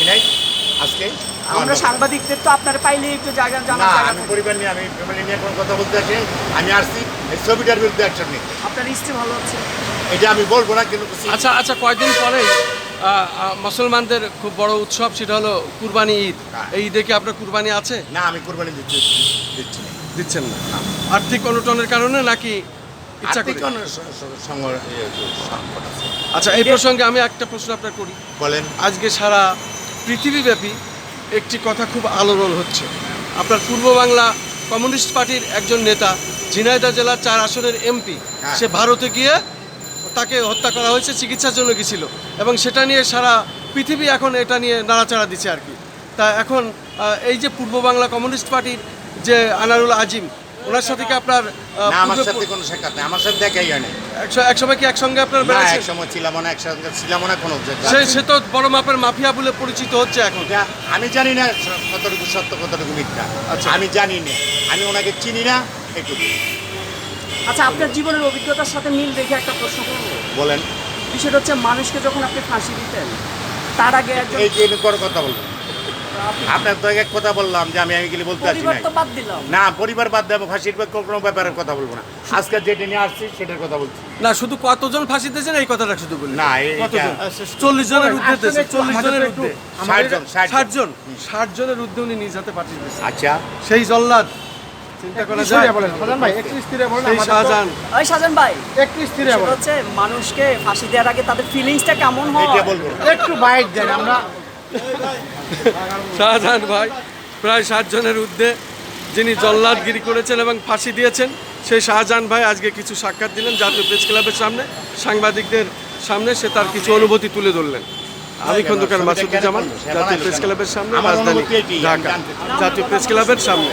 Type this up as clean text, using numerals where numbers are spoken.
নাই আজকে। আমরা সাংবাদিকদের তো আপনারা পাইলে একটু জায়গা না, জানার জায়গা আমি থাকে। পরিবার নিয়ে, আমি ফ্যামিলি নিয়ে কোনো কথা বলতে আসি। আমি আসছি এই ছবিটার বিরুদ্ধে অ্যাকশন নিতে। আপনার স্ত্রী ভালো আছে? এটা আমি বলবো না, কিন্তু আচ্ছা আচ্ছা, কয়েকদিন পরে মুসলমানদের খুব বড় উৎসব, সেটা হলো কুরবানি ঈদ। হ্যাঁ। এই ঈদে কি আপনার কুরবানি আছে? না, আমি কোরবানি দিচ্ছি না। দিচ্ছেন না আর্থিক অনটনের কারণে নাকি ইচ্ছা করে? আর্থিক সংকট আছে। আচ্ছা, এই প্রসঙ্গে আমি একটা প্রশ্ন আপনার করি। বলেন। আজকে সারা পৃথিবীব্যাপী একটি কথা খুব আলোড়ন হচ্ছে। আপনার পূর্ব বাংলা কমিউনিস্ট পার্টির একজন নেতা, ঝিনাইদহ জেলার 4 আসনের এমপি, হ্যাঁ। সে ভারতে গিয়ে তাকে হত্যা করা হয়েছে, চিকিৎসার জন্য গেছিল, এবং সেটা নিয়ে সারা পৃথিবী এখন এটা নিয়ে নাড়াচাড়া দিচ্ছে আর কি। তা এখন এই যে পূর্ব বাংলা কমিউনিস্ট পার্টির যে আনারুল আজিম, ওনার সাথে কি আপনার না, আমার সাথে কোনো সাক্ষাৎ নেই, আমার সাথে দেখাই হয় না। একসময় কি একসঙ্গে আপনার না, বেড়েছেন? এক সময় ছিলাম না, একসঙ্গে ছিলাম না কোনো সে তো বড় মাপের মাফিয়া বলে পরিচিত হচ্ছে এখন। এটা আমি জানি না কতটুকু সত্য কতটুকু মিথ্যা। আচ্ছা। আমি জানি না, আমি ওনাকে চিনি না এটুকু। আচ্ছা, আপনার জীবনের অভিজ্ঞতার সাথে মিল রেখে একটা প্রশ্ন করবো। বলেন। বিষয়টা হচ্ছে, মানুষকে যখন আপনি ফাঁসি দিতেন, তার আগে একজন এই যে বড় কথা বলবো, আপনার তো এক কথা বললাম যে আমি এগুলি বলতে আসি পরিবার নাই। তো বাদ দিলাম। না, পরিবার বাদ দেবো, ফাঁসির কোনো ব্যাপারের কথা বলবো না। আজকে যেটা নিয়ে আসছি সেটার কথা বলছি। না, শুধু কতজন ফাঁসি দিয়েছেন এই কথাটা শুধু বলি। না, কতজন? 40 জনের ঊর্ধ্বে দিয়েছে, 40 জনের ঊর্ধ্বে। 60 জন। 60 জনের ঊর্ধ্বে উনি নিজ হাতে পাঠিয়ে দিয়েছেন। আচ্ছা, সেই জল্লাদ, চিন্তা করা যায়। সেই শাহজাহান। ওই সাজান ভাই, একটু বিষয়টা হচ্ছে মানুষকে ফাঁসি দেওয়ার আগে তাদের ফিলিংসটা কেমন হয়? এটা বলবো না। বাইট দেন আমরা। শাহজাহান ভাই প্রায় 60 জনের ঊর্ধ্বে যিনি জল্লাদগিরি করেছেন এবং ফাঁসি দিয়েছেন, সেই শাহজাহান ভাই আজকে কিছু সাক্ষাৎ দিলেন জাতীয় প্রেস ক্লাবের সামনে, সাংবাদিকদের সামনে। সে তার কিছু অনুভূতি তুলে ধরলেন। আমি খন্দকার মাসুদুজ্জামান, জাতীয় প্রেস ক্লাবের সামনে, আমার রাজধানী অনুভূতি এটি, আমি ঢাকা, জানতে চাই। জাতীয় প্রেস ক্লাবের সামনে।